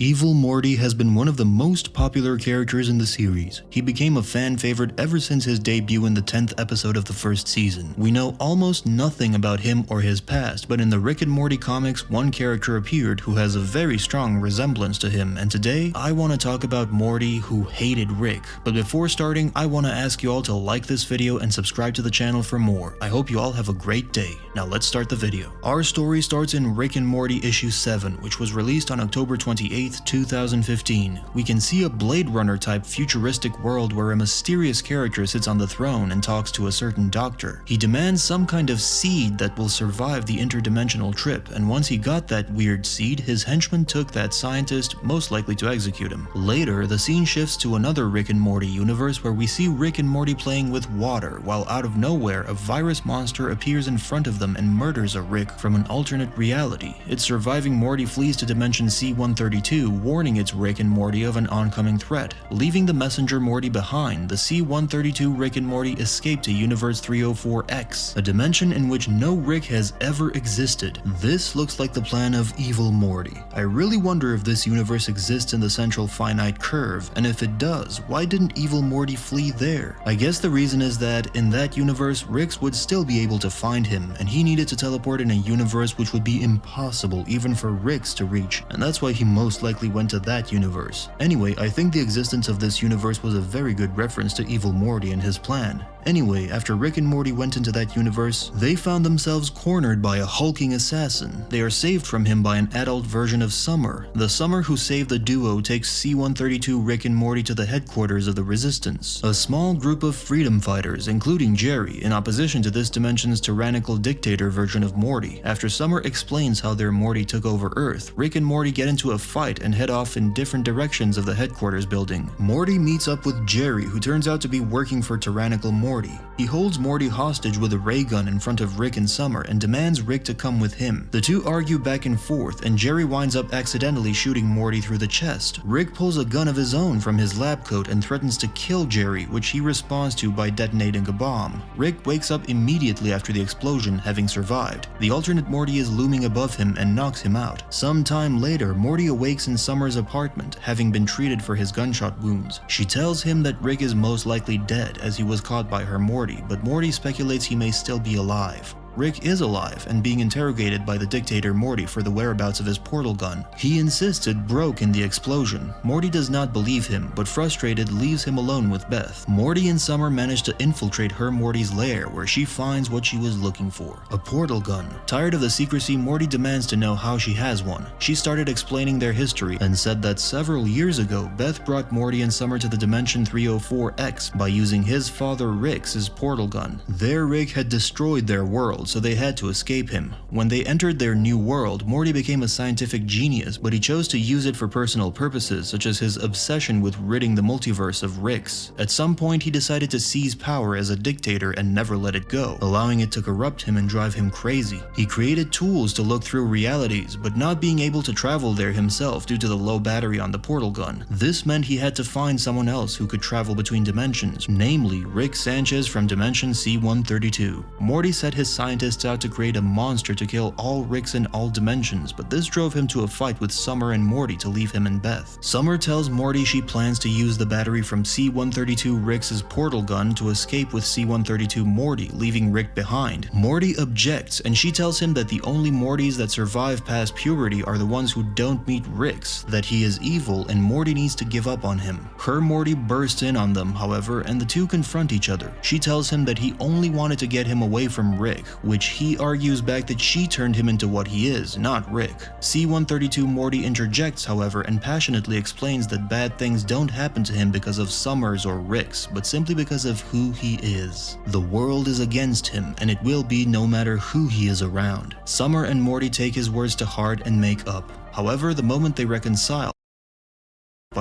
Evil Morty has been one of the most popular characters in the series. He became a fan favorite ever since his debut in the 10th episode of the first season. We know almost nothing about him or his past, but in the Rick and Morty comics, one character appeared who has a very strong resemblance to him, and today I want to talk about Morty, who hated Rick. But before starting, I want to ask you all to like this video and subscribe to the channel for more. I hope you all have a great day. Now let's start the video. Our story starts in Rick and Morty issue 7, which was released on October 28th, 2015. We can see a Blade Runner type futuristic world where a mysterious character sits on the throne and talks to a certain doctor. He demands some kind of seed that will survive the interdimensional trip, and once he got that weird seed, his henchman took that scientist, most likely to execute him. Later, the scene shifts to another Rick and Morty universe where we see Rick and Morty playing with water, while out of nowhere, a virus monster appears in front of them and murders a Rick from an alternate reality. Its surviving Morty flees to dimension C-132, warning its Rick and Morty of an oncoming threat. Leaving the messenger Morty behind, the C-132 Rick and Morty escape to Universe 304X, a dimension in which no Rick has ever existed. This looks like the plan of Evil Morty. I really wonder if this universe exists in the central finite curve, and if it does, why didn't Evil Morty flee there? I guess the reason is that in that universe, Rick would still be able to find him, and he needed to teleport in a universe which would be impossible even for Rick's to reach, and that's why he most likely went to that universe. Anyway, I think the existence of this universe was a very good reference to Evil Morty and his plan. Anyway, after Rick and Morty went into that universe, they found themselves cornered by a hulking assassin. They are saved from him by an adult version of Summer. The Summer who saved the duo takes C-132 Rick and Morty to the headquarters of the Resistance, a small group of freedom fighters, including Jerry, in opposition to this dimension's tyrannical dictator version of Morty. After Summer explains how their Morty took over Earth, Rick and Morty get into a fight and head off in different directions of the headquarters building. Morty meets up with Jerry, who turns out to be working for tyrannical Morty. He holds Morty hostage with a ray gun in front of Rick and Summer and demands Rick to come with him. The two argue back and forth, and Jerry winds up accidentally shooting Morty through the chest. Rick pulls a gun of his own from his lab coat and threatens to kill Jerry, which he responds to by detonating a bomb. Rick wakes up immediately after the explosion, having survived. The alternate Morty is looming above him and knocks him out. Some time later, Morty awakes in Summer's apartment, having been treated for his gunshot wounds. She tells him that Rick is most likely dead as he was caught by her Morty, but Morty speculates he may still be alive. Rick is alive and being interrogated by the dictator Morty for the whereabouts of his portal gun. He insists it broke in the explosion. Morty does not believe him, but frustrated leaves him alone with Beth. Morty and Summer manage to infiltrate her Morty's lair, where she finds what she was looking for: a portal gun. Tired of the secrecy, Morty demands to know how she has one. She started explaining their history and said that several years ago, Beth brought Morty and Summer to the dimension 304X by using his father Rick's portal gun. There, Rick had destroyed their world, so they had to escape him. When they entered their new world, Morty became a scientific genius, but he chose to use it for personal purposes, such as his obsession with ridding the multiverse of Ricks. At some point, he decided to seize power as a dictator and never let it go, allowing it to corrupt him and drive him crazy. He created tools to look through realities, but not being able to travel there himself due to the low battery on the portal gun. This meant he had to find someone else who could travel between dimensions, namely Rick Sanchez from dimension C-132. Morty set his scientists out to create a monster to kill all Ricks in all dimensions, but this drove him to a fight with Summer and Morty to leave him and Beth. Summer tells Morty she plans to use the battery from C-132 Rick's portal gun to escape with C-132 Morty, leaving Rick behind. Morty objects, and she tells him that the only Mortys that survive past puberty are the ones who don't meet Rick's, that he is evil and Morty needs to give up on him. Her Morty bursts in on them, however, and the two confront each other. She tells him that he only wanted to get him away from Rick, which he argues back that she turned him into what he is, not Rick. C-132 Morty interjects, however, and passionately explains that bad things don't happen to him because of Summer's or Rick's, but simply because of who he is. The world is against him, and it will be no matter who he is around. Summer and Morty take his words to heart and make up. However, the moment they reconcile,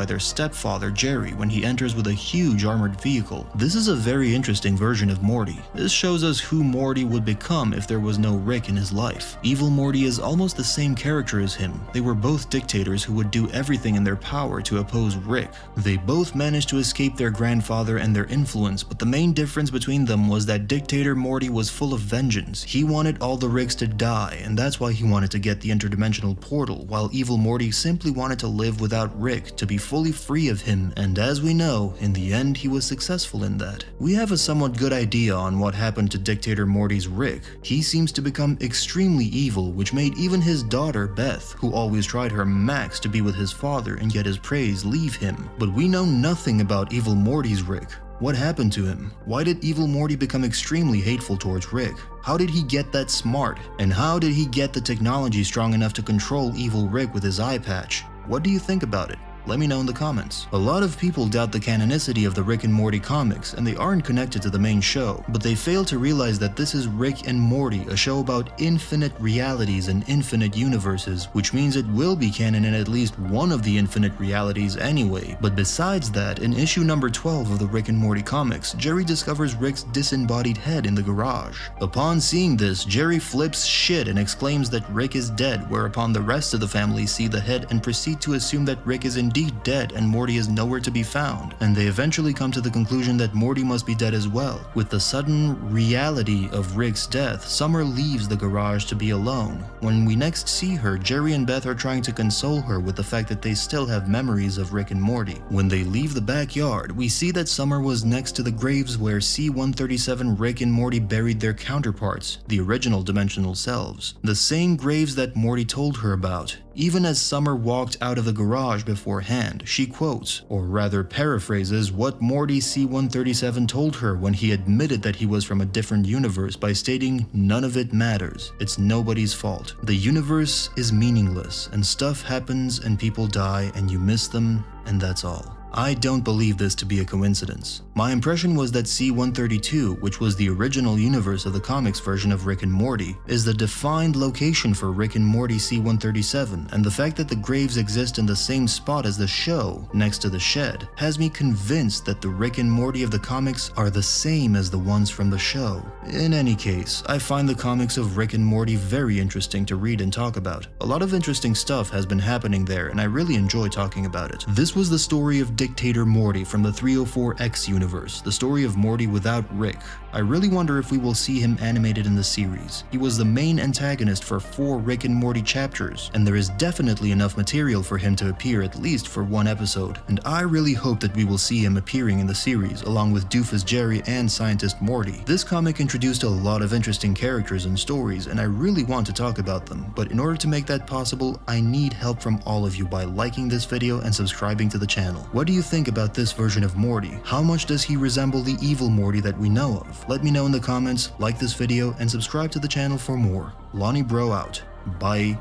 by their stepfather Jerry when he enters with a huge armored vehicle. This is a very interesting version of Morty. This shows us who Morty would become if there was no Rick in his life. Evil Morty is almost the same character as him. They were both dictators who would do everything in their power to oppose Rick. They both managed to escape their grandfather and their influence, but the main difference between them was that dictator Morty was full of vengeance. He wanted all the Ricks to die, and that's why he wanted to get the interdimensional portal, while Evil Morty simply wanted to live without Rick, to be fully free of him, and as we know, in the end he was successful in that. We have a somewhat good idea on what happened to dictator Morty's Rick. He seems to become extremely evil, which made even his daughter Beth, who always tried her max to be with his father and get his praise, leave him. But we know nothing about Evil Morty's Rick. What happened to him? Why did Evil Morty become extremely hateful towards Rick? How did he get that smart? And how did he get the technology strong enough to control Evil Rick with his eye patch? What do you think about it? Let me know in the comments. A lot of people doubt the canonicity of the Rick and Morty comics, and they aren't connected to the main show, but they fail to realize that this is Rick and Morty, a show about infinite realities and infinite universes, which means it will be canon in at least one of the infinite realities anyway. But besides that, in issue number 12 of the Rick and Morty comics, Jerry discovers Rick's disembodied head in the garage. Upon seeing this, Jerry flips shit and exclaims that Rick is dead, whereupon the rest of the family see the head and proceed to assume that Rick is indeed dead and Morty is nowhere to be found, and they eventually come to the conclusion that Morty must be dead as well. With the sudden reality of Rick's death, Summer leaves the garage to be alone. When we next see her, Jerry and Beth are trying to console her with the fact that they still have memories of Rick and Morty. When they leave the backyard, we see that Summer was next to the graves where C-137 Rick and Morty buried their counterparts, the original dimensional selves, the same graves that Morty told her about. Even as Summer walked out of the garage beforehand, she quotes, or rather paraphrases, what Morty C-137 told her when he admitted that he was from a different universe by stating, "None of it matters. It's nobody's fault. The universe is meaningless, and stuff happens and people die and you miss them, and that's all." I don't believe this to be a coincidence. My impression was that C-132, which was the original universe of the comics version of Rick and Morty, is the defined location for Rick and Morty C-137, and the fact that the graves exist in the same spot as the show, next to the shed, has me convinced that the Rick and Morty of the comics are the same as the ones from the show. In any case, I find the comics of Rick and Morty very interesting to read and talk about. A lot of interesting stuff has been happening there, and I really enjoy talking about it. This was the story of Dictator Morty from the 304X universe, the story of Morty without Rick. I really wonder if we will see him animated in the series. He was the main antagonist for 4 Rick and Morty chapters, and there is definitely enough material for him to appear at least for one episode, and I really hope that we will see him appearing in the series, along with Doofus Jerry and Scientist Morty. This comic introduced a lot of interesting characters and stories, and I really want to talk about them, but in order to make that possible, I need help from all of you by liking this video and subscribing to the channel. What do you think about this version of Morty? How much does he resemble the evil Morty that we know of? Let me know in the comments, like this video, and subscribe to the channel for more. Lonnie Bro out. Bye.